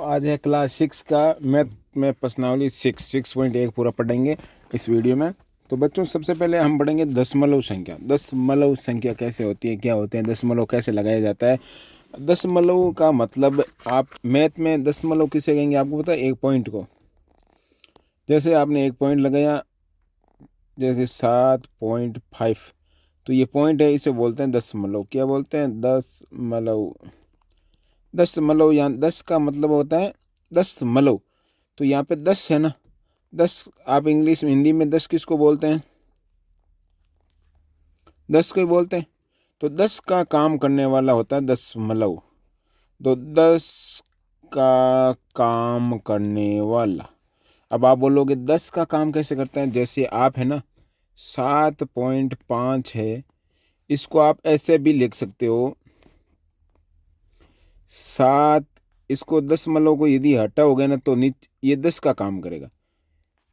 आज है क्लास 6 का मैथ में प्रश्नावली 6.1 पूरा पढ़ेंगे इस वीडियो में। तो बच्चों सबसे पहले हम पढ़ेंगे दशमलव संख्या। दशमलव संख्या कैसे होती है, क्या होते हैं, दशमलव कैसे लगाया जाता है। दशमलव का मतलब आप मैथ में दशमलव किसे कहेंगे आपको पता है? एक पॉइंट को। जैसे आपने एक पॉइंट लगाया जैसे 7.5, तो ये पॉइंट है, इसे बोलते हैं दशमलव। क्या बोलते हैं? दशमलव। दशमलव या 10 का मतलब होता है दशमलव। तो यहाँ पे 10 है ना, 10 आप इंग्लिश में हिंदी में 10 किसको बोलते हैं? 10 को ही बोलते हैं। तो 10 का काम करने वाला होता है दशमलव। तो 10 का काम करने वाला। अब आप बोलोगे 10 का काम कैसे करता है? जैसे आप है ना 7.5 है, इसको आप ऐसे भी लिख सकते हो 7। इसको दशमलव को यदि हटाओगे ना तो ये 10 का काम करेगा।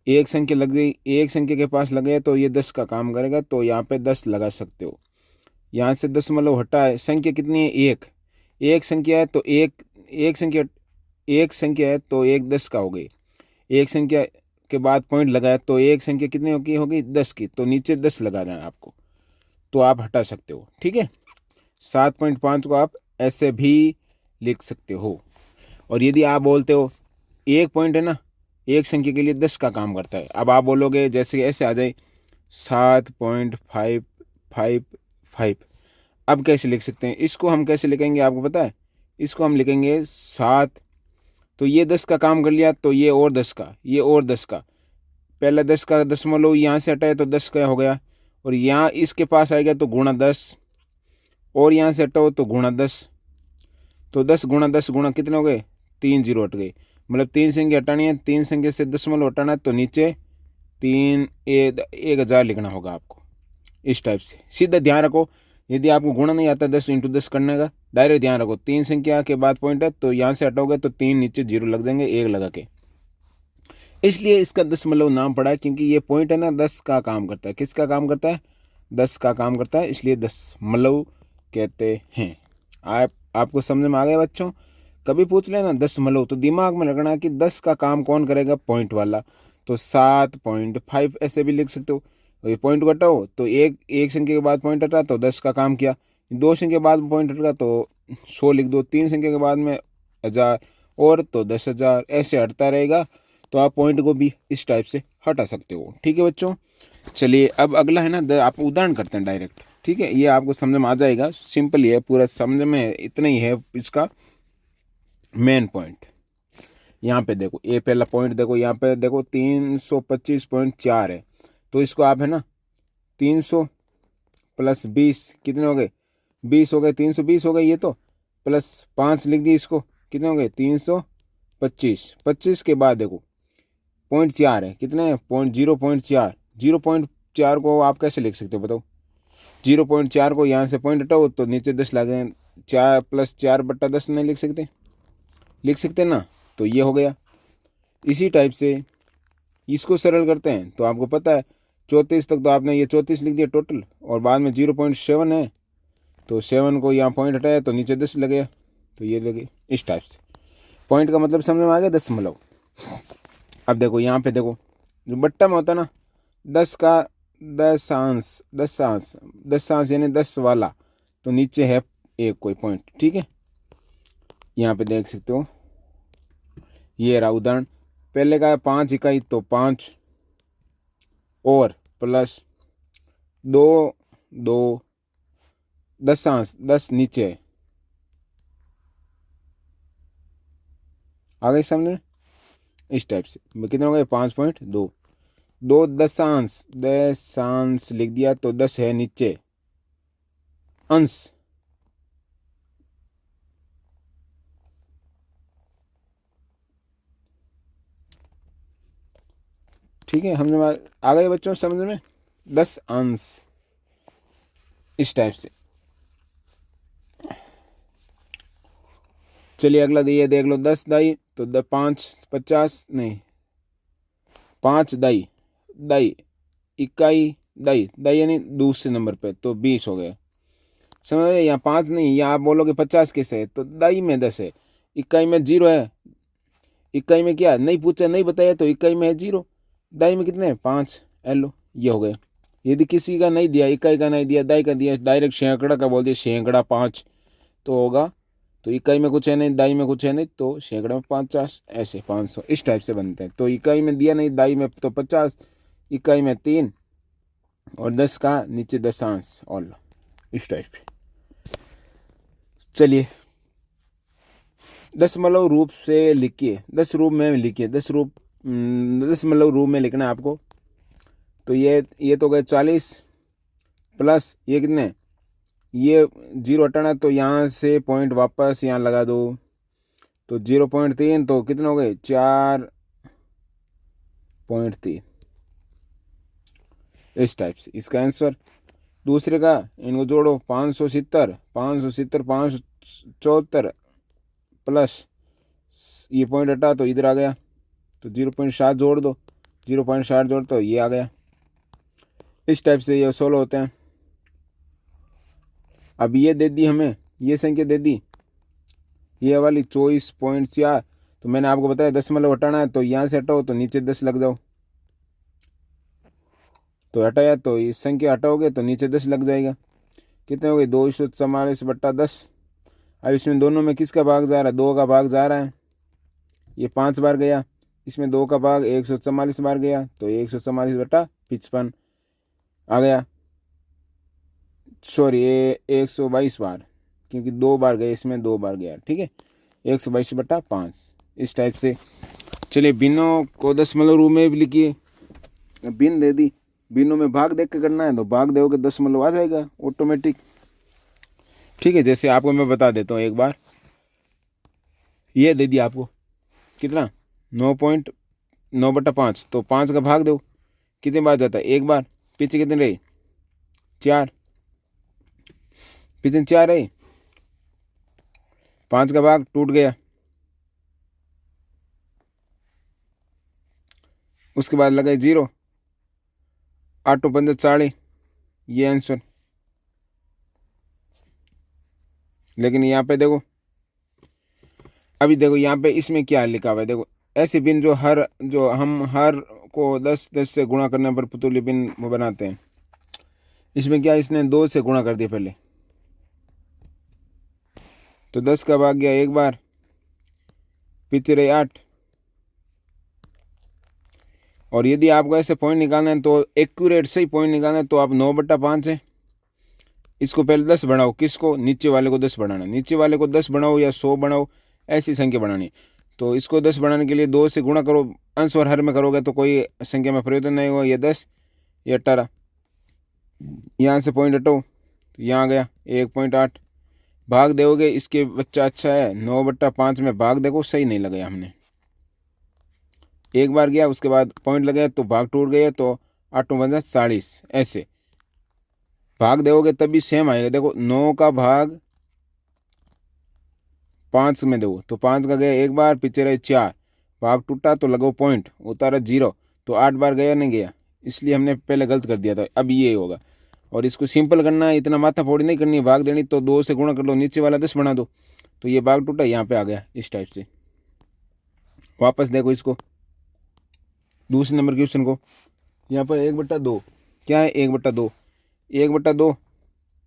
एक संख्या लग गई, एक संख्या के पास लगे तो ये 10 का काम करेगा, तो यहाँ पे 10 लगा सकते हो। यहाँ से दशमलव हटा है, संख्या कितनी है? एक। एक संख्या है तो एक संख्या है तो एक 10 का हो गई। एक संख्या के बाद पॉइंट लगाया तो एक संख्या कितनी होगी 10 की, तो नीचे 10 लगाना है आपको, तो आप हटा सकते हो। ठीक है, 7.5 को आप ऐसे भी लिख सकते हो। और यदि आप बोलते हो एक पॉइंट है ना, एक संख्या के लिए 10 का काम करता है। अब आप बोलोगे जैसे ऐसे आ जाए 7.555। अब कैसे लिख सकते हैं इसको? हम कैसे लिखेंगे आपको पता है? इसको हम लिखेंगे 7, तो ये 10 का काम कर लिया, तो ये और 10 का, ये और 10 का। पहला 10 का दशमलव यहाँ से हटाए तो 10 का हो गया, और यहाँ इसके पास आएगा तो गुणा 10, और यहाँ से हटाओ तो गुणा 10। तो 10 गुणा 10 गुणा कितने हो गए? 3 जीरो हट गए। मतलब 3 संख्या हटानी है, 3 संख्या से दशमलव हटाना है, तो नीचे 1000 लिखना होगा आपको। इस टाइप से सीधा ध्यान रखो। यदि आपको गुणा नहीं आता 10 × 10 करने का, डायरेक्ट ध्यान रखो 3 संख्या के बाद पॉइंट है, तो यहाँ से हटाओगे तो 3 नीचे जीरो लग जाएंगे एक लगा के। इसलिए इसका दशमलव नाम पड़ा है, क्योंकि ये पॉइंट है ना 10 का काम करता है। किसका काम करता है? 10 का काम करता है, इसलिए दशमलव कहते हैं। आपको समझ में आ गया बच्चों? कभी पूछ लेना दशमलव तो दिमाग में रखना कि 10 का काम कौन करेगा? पॉइंट वाला। तो 7.5 ऐसे भी लिख सकते हो। ये पॉइंट घटाओ तो एक संख्या के बाद पॉइंट हटा तो 10 का काम किया। दो संख्या के बाद पॉइंट हटा तो 100 लिख दो। तीन संख्या के बाद में 1000 और तो 10,000 ऐसे हटता रहेगा। तो आप पॉइंट को भी इस टाइप से हटा सकते हो। ठीक है बच्चों, चलिए अब अगला है ना आप उदाहरण करते हैं डायरेक्ट। ठीक है, ये आपको समझ में आ जाएगा, सिंपल ही है, पूरा समझ में इतना ही है इसका मेन पॉइंट। यहाँ पे देखो, ये पहला पॉइंट देखो, यहाँ पे देखो 325.4 है। तो इसको आप है ना 300 + 20 कितने हो गए? 20 हो गए। 320 हो गए ये तो, प्लस 5 लिख दी, इसको कितने हो गए? 325। 25 के बाद देखो पॉइंट 4 है, कितने हैं? 0.4। 0.4 को आप कैसे लिख सकते हो बताओ? 0.4 को यहाँ से पॉइंट हटाओ तो नीचे 10 लगे। 4 + 4/10 नहीं लिख सकते? लिख सकते ना। तो ये हो गया। इसी टाइप से इसको सरल करते हैं तो आपको पता है 34 तक, तो आपने ये 34 लिख दिया टोटल, और बाद में 0.7 है, तो 7 को यहाँ पॉइंट हटाया तो नीचे 10 लगे, तो ये लगे। इस टाइप से पॉइंट का मतलब समझ में आ गया दशमलव। अब देखो यहाँ पे देखो, जो बट्टा में होता है ना 10 का दशांश, दशांश यानी 10 वाला, तो नीचे है एक कोई पॉइंट। ठीक है, यहाँ पे देख सकते हो, ये रहा उदाहरण। पहले का 5 इकाई, तो 5 और प्लस 2 2 दशांश 10 नीचे है। आ गई सामने? इस टाइप से कितने हो गए? 5.2। 2 दशांश दशांश लिख दिया तो 10 है नीचे अंश। ठीक है, हम आ गए बच्चों समझ में? 10 अंश इस टाइप से। चलिए अगला दिए देख लो, 10 दाई, तो 5 50 नहीं, 5 दाई, दाई इकाई, दाई दाई यानी दूसरे नंबर पे, तो 20 हो गया। समझ गए? यहाँ 5 नहीं, यहाँ आप बोलोगे 50 कैसे है? तो दाई में 10 है, इकाई में 0 है, इकाई में क्या नहीं पूछा नहीं बताया, तो इकाई में है 0, दाई में कितने 5, लो ये हो गया। यदि किसी का नहीं दिया, इकाई का नहीं दिया, दाई का दिया, डायरेक्ट सैकड़ा का बोल दिया, सैकड़ा 5 तो होगा, तो इकाई में कुछ है नहीं, दाई में कुछ है नहीं, तो सैकड़ा में 50, ऐसे 500 इस टाइप से बनते हैं। तो इकाई में दिया नहीं, दाई में तो 50, इकाई में 3 और 10 का नीचे दशांश और लो इस टाइप पे। चलिए दशमलव रूप से लिखिए, 10 रूप में लिखिए, 10 रूप में लिखना है आपको। तो ये तो गए 40 प्लस ये कितने, ये 0 हटाना, तो यहाँ से पॉइंट वापस यहाँ लगा दो, तो 0.3 तो कितने हो गए 4.3 इस टाइप से इसका आंसर। दूसरे का इनको जोड़ो, 570 574 प्लस ये पॉइंट हटा तो इधर आ गया, तो 0.7 जोड़ दो, 0.7 जोड़ तो ये आ गया। इस टाइप से ये सोल्व होते हैं। अब ये दे दी हमें, ये संख्या दे दी ये वाली 24.4, तो मैंने आपको बताया दशमलव हटाना है, तो यहाँ से हटाओ तो नीचे 10 लग जाओ, तो हटाया तो इस संख्या हटाओगे तो नीचे 10 लग जाएगा। कितने हो गए 244/10। अब इसमें दोनों में किसका भाग जा रहा है, 2 का भाग जा रहा है, ये 5 बार गया, इसमें 2 का भाग 144 बार गया, तो 144/55 आ गया। सॉरी ये 122 बार, क्योंकि 2 बार गए, इसमें 2 बार गया, ठीक है 122/5 इस टाइप से। चलिए बिनों को दशमलव रूप में भी लिखिए, बिन दे दी, बिनों में भाग देख के करना है, तो भाग दोगे दशमलव आ जाएगा ऑटोमेटिक, ठीक है। जैसे आपको मैं बता देता हूँ एक बार, ये दे दिया आपको कितना 9.9/5, तो 5 का भाग दो, कितने बार जाता है, एक बार, पीछे कितने रहे 4, पीछे 4 रहे, 5 का भाग टूट गया, उसके बाद लगे 0, 8 5 40 ये आंसर। लेकिन यहाँ पे देखो, अभी देखो यहाँ पे इसमें क्या लिखा हुआ है, देखो ऐसे बिन जो हम हर को 10 से गुणा करने पर पुतुल्य बिन बनाते हैं, इसमें क्या इसने 2 से गुणा कर दिया पहले, तो 10 का भाग गया एक बार, पीछे रहे 8। और यदि आपको ऐसे पॉइंट निकालना है, तो एक्यूरेट सही पॉइंट निकालना है, तो आप 9/5 है, इसको पहले 10 बढ़ाओ, किसको, नीचे वाले को 10 बढ़ाना, नीचे वाले को 10 बढ़ाओ या 100 बढ़ाओ, ऐसी संख्या बढ़ानी। तो इसको 10 बढ़ाने के लिए 2 से गुणा करो, अंश और हर में करोगे तो कोई संख्या में परिवर्तन नहीं होगा, ये 10 ये 18, यहाँ से पॉइंट हटाओ तो यहाँ आ गया 1.8, भाग दोगे इसके बच्चा अच्छा है, 9/5 में भाग देखो सही नहीं लगाया हमने, एक बार गया उसके बाद पॉइंट लगे तो भाग टूट गया, तो 8 5 40 ऐसे भाग दोगे तभी सेम आएगा। देखो 9 का भाग 5 में दो, तो 5 का गया एक बार, पीछे रहे 4, भाग टूटा तो लगो पॉइंट, उतारा 0, तो 8 बार गया नहीं गया, इसलिए हमने पहले गलत कर दिया था, अब ये होगा। और इसको सिंपल करना है, इतना माथा फोड़ी नहीं करनी है, भाग देनी तो 2 से गुणा कर लो, नीचे वाला 10 बना दो, तो ये भाग टूटा यहाँ पे आ गया इस टाइप से। वापस देखो इसको दूसरे नंबर क्वेश्चन को, यहाँ पर 1/2 क्या है, 1/2, 1/2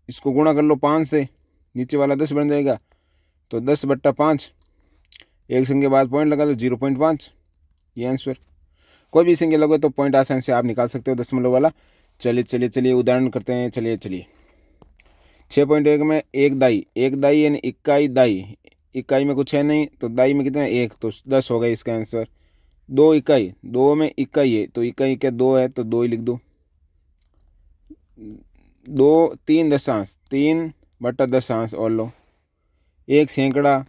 इसको गुणा कर लो 5 से, नीचे वाला 10 बन जाएगा, तो 10/5, एक संख्या बाद पॉइंट लगा दो 0.5 ये आंसर। कोई भी संख्या लगो तो पॉइंट आसानी से आप निकाल सकते हो दशमलव वाला। चलिए उदाहरण करते हैं, चलिए 6.1 में एक दाई यानी इकाई दाई, इकाई में कुछ है नहीं, तो दाई में कितना है 1, तो 10 हो गया इसका आंसर। 2 इकाई, 2 में इकाई है, तो इकाई क्या 2 है, तो 2 ही लिख दो। 3 दशांश, 3/10 और लो, 1 सैकड़ा,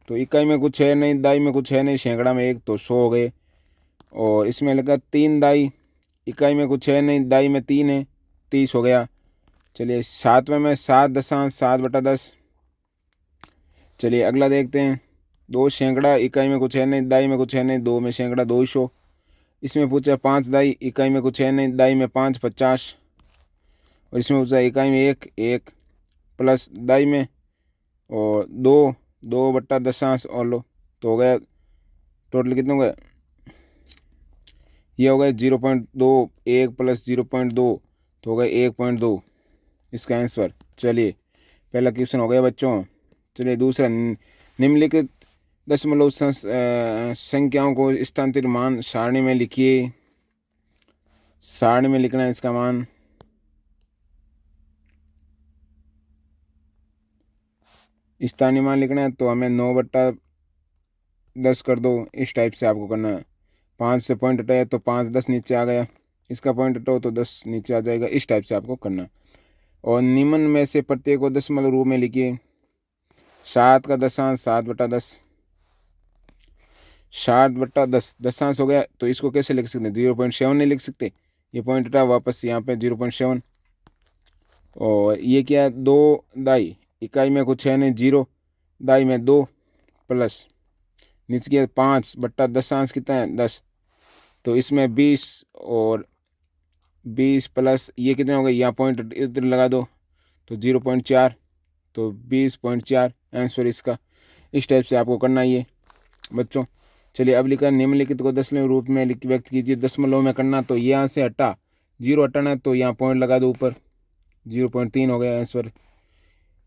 तो इकाई में कुछ है नहीं, दाई में कुछ है नहीं, सैकड़ा में 1, तो 100 हो गए। और इसमें लगा 3 दाई, इकाई में कुछ है नहीं, दाई में 3 है, 30 हो गया। चलिए 7वें में 7/7 चलिए अगला देखते हैं, 2 सैकड़ा, इकाई में कुछ है नहीं, दाई में कुछ है नहीं, 2 में सैकड़ा 200। इसमें पूछा 5 दाई, इकाई में कुछ है नहीं, दाई में 5 50। और इसमें पूछा इकाई में 1 प्लस दाई में और 2 2/10 और लो, तो हो गया टोटल कितने हो गए, ये हो गए 0.2, 1 प्लस 0.2 तो हो गए 1.2 इसका आंसर। चलिए पहला क्वेश्चन हो गया बच्चों। चलिए दूसरा, निम्नलिखित दशमलव संख्याओं को स्थानांतरित मान सारणी में लिखिए। सारणी में लिखना है इसका मान। स्थानीय मान लिखना है तो हमें 9/10 कर दो, इस टाइप से आपको करना है। 5 से पॉइंट हटाया तो 5 10 नीचे आ गया, इसका पॉइंट हटाओ तो 10 नीचे आ जाएगा, इस टाइप से आपको करना है। और निम्न में से प्रत्येक को दशमलव रूप में लिखिए। 7 का दशांश 7/10, 7/10 दशांश हो गया तो इसको कैसे लिख सकते हैं, 0.7 नहीं लिख सकते, ये पॉइंट हटा वापस यहाँ पे 0.7। और ये क्या है, 2 दाई, इकाई में कुछ है नहीं, 0 दाई में 2 प्लस नीचे किया 5/10 दशांश कितना है 10, तो इसमें 20 और 20 प्लस ये कितने हो गए, यहाँ पॉइंट इधर लगा दो तो 0.4, तो 20.4 आंसर इसका। इस टाइप से आपको करना है ये बच्चों। चलिए अब लिखा, निम्नलिखित को दशमलव रूप में व्यक्त कीजिए। दशमलव में करना तो यहाँ से हटा, 0 हटाना है तो यहाँ पॉइंट लगा दो ऊपर, 0.3 हो गया आंसर।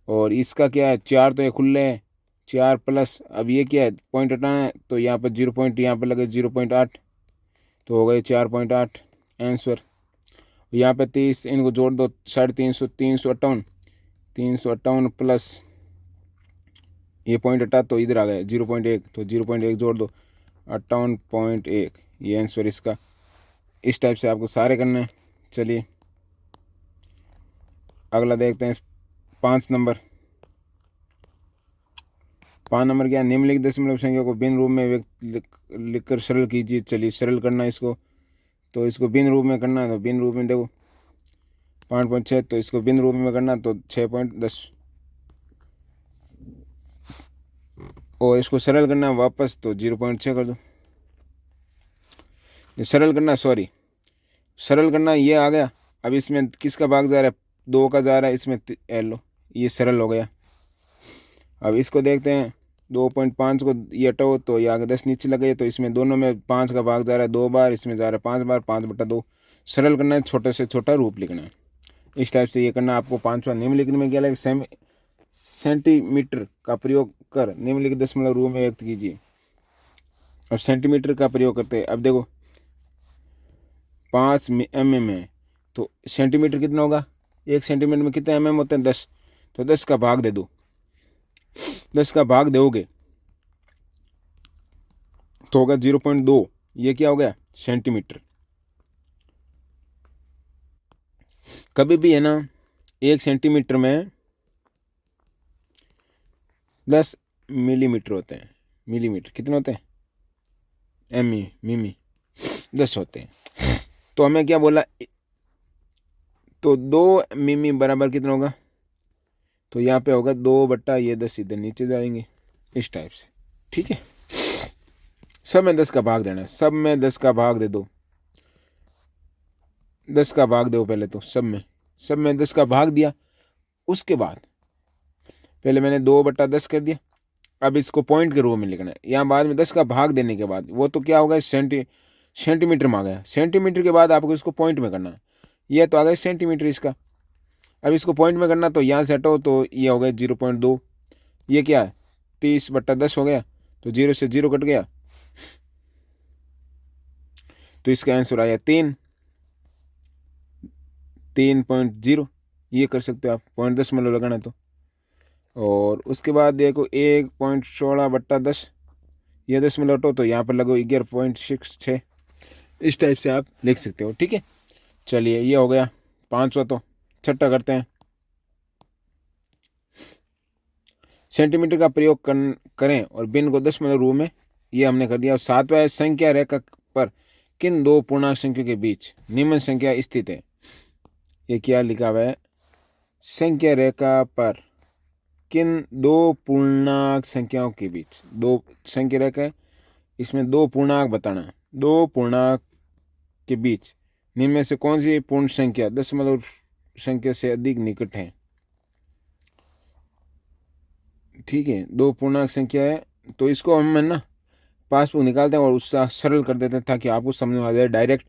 और इसका क्या है, 4 तो ये खुले हैं, 4 प्लस अब ये क्या है पॉइंट हटाना है तो यहाँ पर 0 पॉइंट यहाँ पर लगे 0.8 तो हो गए 4.8 आंसर। यहाँ पे 30 इनको जोड़ दो, 350, 358, 358 प्लस ये पॉइंट हटा तो इधर आ गया 0.1 तो 0.1 जोड़ दो 58.1, ये आंसर इसका। इस टाइप से आपको सारे करने हैं। चलिए अगला देखते हैं 5 नंबर। 5 नंबर क्या, निम्नलिखित दशमलव संख्या को भिन्न रूप में लिखकर सरल कीजिए। चलिए सरल करना इसको, तो इसको भिन्न रूप में करना है तो भिन्न रूप में देखो 5.6, तो इसको भिन्न रूप में करना तो 6.10, और इसको सरल करना वापस तो 0.6 कर दो। सरल करना, सॉरी सरल करना ये आ गया। अब इसमें किसका भाग जा रहा है, 2 का जा रहा है, इसमें लो ये सरल हो गया। अब इसको देखते हैं, 2.5 को ये हटाओ तो ये आगे 10 नीचे लगे, तो इसमें दोनों में 5 का भाग जा रहा है 2 बार, इसमें जा रहा है 5 बार, 5/2 सरल करना है, छोटे से छोटा रूप लिखना है। इस टाइप से ये करना आपको। 5वां, निम्नलिखित में क्या लगे, सेंटीमीटर का प्रयोग कर निम्नलिखित दशमलव रूप में व्यक्त कीजिए। अब सेंटीमीटर का प्रयोग करते हैं। अब देखो 5 mm है तो सेंटीमीटर कितना होगा, 1 सेंटीमीटर में कितने mm होते हैं 10, तो 10 का भाग दे दो, 10 का भाग दोगे तो होगा 0.2, ये क्या हो गया सेंटीमीटर। कभी भी है ना 1 सेंटीमीटर में 10 मिलीमीटर होते हैं, मिलीमीटर कितने होते हैं, मिमी 10 होते हैं। तो हमें क्या बोला, तो 2 मिमी बराबर कितना होगा, तो यहाँ पे होगा 2/10 इधर नीचे जाएंगे इस टाइप से। ठीक है, सब में 10 का भाग देना है, सब में 10 का भाग दे दो, 10 का भाग दो पहले तो सब में 10 का भाग दिया। उसके बाद पहले मैंने 2/10 कर दिया, अब इसको पॉइंट के रूप में लिखना है। यहाँ बाद में 10 का भाग देने के बाद वो तो क्या होगा सेंटीमीटर में आ गया, सेंटीमीटर के बाद आपको इसको पॉइंट में करना है। ये तो आ गया सेंटीमीटर इसका। अब इसको पॉइंट में करना तो यहाँ से हटो तो ये हो गया 0.2, ये क्या है 30/10 हो गया, तो 0 से 0 कट गया, तो इसका आंसर आया 3.0। ये कर सकते हो आप, पॉइंट दशमलव लगाना तो। और उसके बाद देखो 1.16/10, ये दशमलव हटो तो यहाँ पर लगो 11.66, इस टाइप से आप लिख सकते हो। ठीक है, चलिए ये हो गया 5वां। तो छठा करते हैं, सेंटीमीटर का प्रयोग करें और भिन्न को दशमलव रूप में, ये हमने कर दिया। और 7वां, संख्या रेखा पर किन 2 पूर्णांक संख्या के बीच निम्न संख्या स्थित है। ये क्या लिखा हुआ है, संख्या रेखा पर किन 2 पूर्णांक संख्याओं के बीच, 2 संख्या रेखा है, इसमें 2 पूर्णांक बताना, 2 पूर्णांक के बीच निम्न में से कौन सी पूर्ण संख्या दशमलव संख्या से अधिक निकट है। ठीक है, 2 पूर्णांक संख्या है तो इसको हम है ना पासबुक निकालते हैं और उससे सरल कर देते हैं ताकि आपको समझ में आ जाए। डायरेक्ट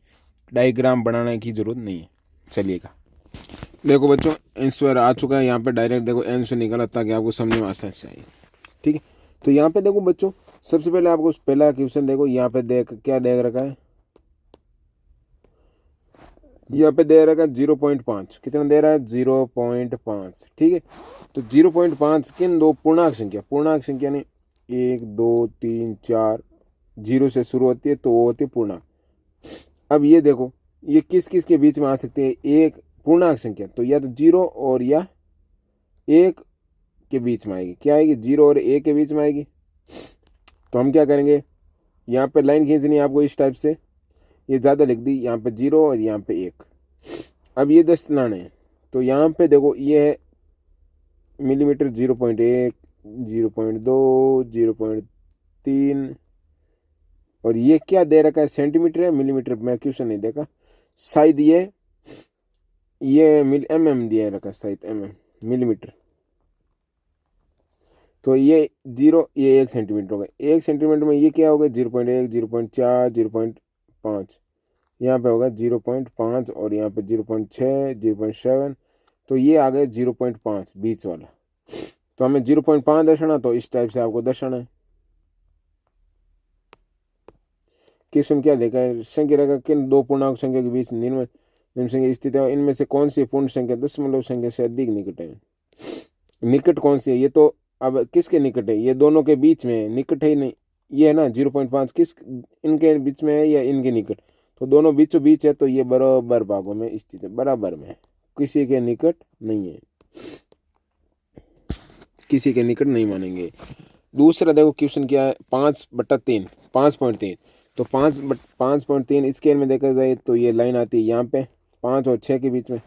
डायग्राम बनाने की ज़रूरत नहीं है। चलिएगा, देखो बच्चों आंसर आ चुका है यहाँ पे, डायरेक्ट देखो आंसर निकाला ताकि आपको समझ में आसानी से आए। ठीक है, तो यहाँ पे देखो बच्चों, सबसे पहले आपको पहला क्वेश्चन देखो, यहाँ पे देख क्या दे रखा है, यहाँ पे दे रखा है 0.5। कितना दे रहा है? 0.5। ठीक है, तो 0.5 किन दो पूर्णांक संख्या ने 1 2 3 4 0 से शुरू होती है तो वो होती है पूर्णांक। अब ये देखो ये किस किस के बीच में आ सकती है? एक पूर्णांक संख्या तो या तो 0 और या 1 के बीच में आएगी। क्या आएगी? 0 और 1 के बीच में आएगी। तो हम क्या करेंगे, यहाँ पे लाइन खींचनी है आपको इस टाइप से, ये ज़्यादा लिख दी, यहाँ पे 0 और यहाँ पे 1। अब ये 10 लाने हैं तो यहाँ पे देखो ये है मिलीमीटर, 0.1 0.2 0.3 और ये क्या दे रखा है? सेंटीमीटर है मिलीमीटर, मैं क्वेश्चन नहीं देखा, शायद ये mm दिया रखा शायद mm मिलीमीटर। तो ये 0 ये 1 सेंटीमीटर हो गया। 1 सेंटीमीटर में ये क्या होगा? 0.1 0.4 0.5, यहाँ पे होगा 0.5 और यहाँ पे 0.6 0.7, तो ये आ गया 0.5 बीच वाला। तो हमें 0.5 दर्शाना, तो इस टाइप से आपको दर्शाना है। क्वेश्चन क्या देखा है? संख्या रेखा किन दो पूर्णांक संख्या के बीच निम्न संख्या स्थित है, इनमें से कौन सी पूर्ण संख्या दशमलव संख्या से अधिक निकट है? निकट कौन सी है? ये तो अब किसके निकट है? ये दोनों के बीच में है, निकट है ही नहीं। ये है ना 0.5, किस इनके बीच में है या इनके निकट? तो दोनों बीचों बीच है, तो ये बराबर भागों में स्थित है, बराबर में, किसी के निकट नहीं है, किसी के निकट नहीं मानेंगे। दूसरा देखो क्वेश्चन क्या है, 5/3 5.3। तो 5.3 स्केल में देखा जाए तो ये लाइन आती है यहाँ पे 5 और 6 के बीच में।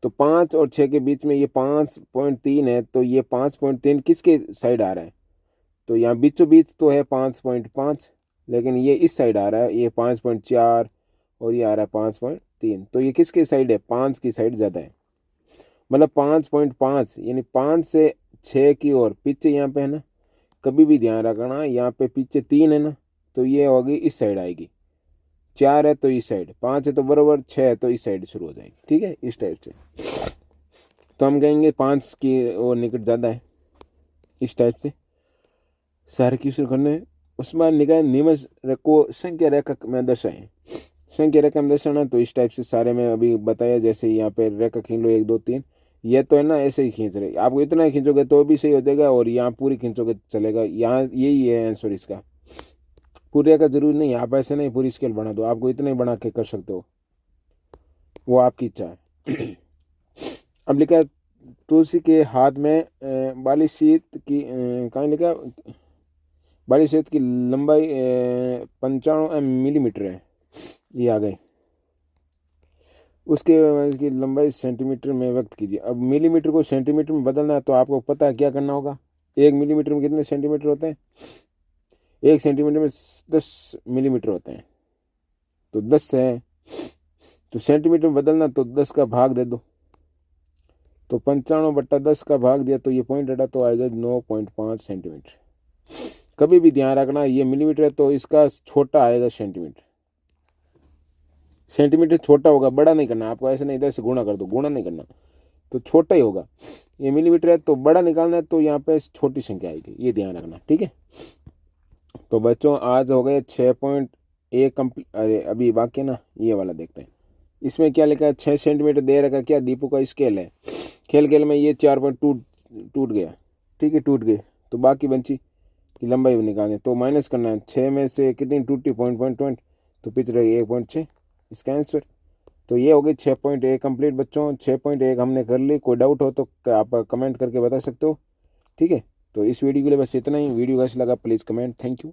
तो 5 और 6 के बीच में ये 5.3 है, तो ये 5.3 किसके साइड आ रहा है? तो यहाँ बीचों बीच तो है 5.5, लेकिन ये इस साइड आ रहा है, ये 5.4 और ये आ रहा है 5.3, तो ये किसके साइड है? 5 की साइड ज़्यादा है। मतलब 5.5 यानी 5 से 6 की ओर पीछे यहाँ पे है ना, कभी भी ध्यान रखना, यहाँ पे पीछे 3 है ना, तो ये होगी इस साइड आएगी, 4 है तो इस साइड, 5 है तो बराबर, 6 है तो इस साइड शुरू हो जाएगी। ठीक है, इस टाइप से। तो हम कहेंगे 5 की ओर निकट ज़्यादा है, इस टाइप से सारे क्वेश्चन करने हैं। उसमें निकाय निम्न को संख्या रेखा में दर्शाएं। संख्या रेखा में दर्शाना तो इस टाइप से सारे में अभी बताया, जैसे यहाँ पे रेखा खींच लो 1 2 3, ये तो है ना ऐसे ही खींच रहे, आपको इतना ही खींचोगे तो भी सही हो जाएगा, और यहाँ पूरी खींचोगे तो चलेगा। यहाँ यही है आंसर इसका, पूरी रेखा जरूरी नहीं, आप ऐसे नहीं पूरी स्केल बना दो, आपको इतना ही बना के कर सकते हो, वो आपकी इच्छा है। अब लिखा है तुलसी के हाथ में बाली शीत की कहाँ लिखा, बाली शीत की लंबाई 95 मिलीमीटर है, ये आ गए। उसकी लंबाई सेंटीमीटर में व्यक्त कीजिए। अब मिलीमीटर को सेंटीमीटर में बदलना है तो आपको पता है क्या करना होगा। 1 मिलीमीटर में कितने सेंटीमीटर होते हैं? 1 सेंटीमीटर में 10 मिलीमीटर होते हैं, तो 10 है, तो सेंटीमीटर में बदलना तो 10 का भाग दे दो, तो 95/10 का भाग दिया तो ये पॉइंट हटा तो आएगा 9.5 सेंटीमीटर। कभी भी ध्यान रखना ये मिलीमीटर है तो इसका छोटा आएगा सेंटीमीटर, सेंटीमीटर छोटा होगा, बड़ा नहीं करना आपको, ऐसे नहीं इधर से गुणा कर दो, गुणा नहीं करना, तो छोटा ही होगा। ये मिलीमीटर है तो बड़ा निकालना है तो यहाँ पे छोटी संख्या आएगी, ये ध्यान रखना। ठीक है, तो बच्चों आज हो गए 6.1 कंप्लीट। अरे अभी बाकी ना ये वाला देखते हैं, इसमें क्या लिखा है? 6 सेंटीमीटर दे रखा, क्या दीपू का स्केल है। खेल में ये 4 टूट गया, ठीक है, टूट गए, तो बाकी बंची की लंबाई निकालें तो माइनस करना है। 6 में से कितनी टूटी? 0.20, तो पिच रही 1.6 इसका आंसर। तो ये हो गई 6.1 कंप्लीट बच्चों। 6.1 हमने कर ली, कोई डाउट हो तो आप कमेंट करके बता सकते हो। ठीक है, तो इस वीडियो के लिए बस इतना ही। वीडियो कैसा लगा प्लीज़ कमेंट। Thank you.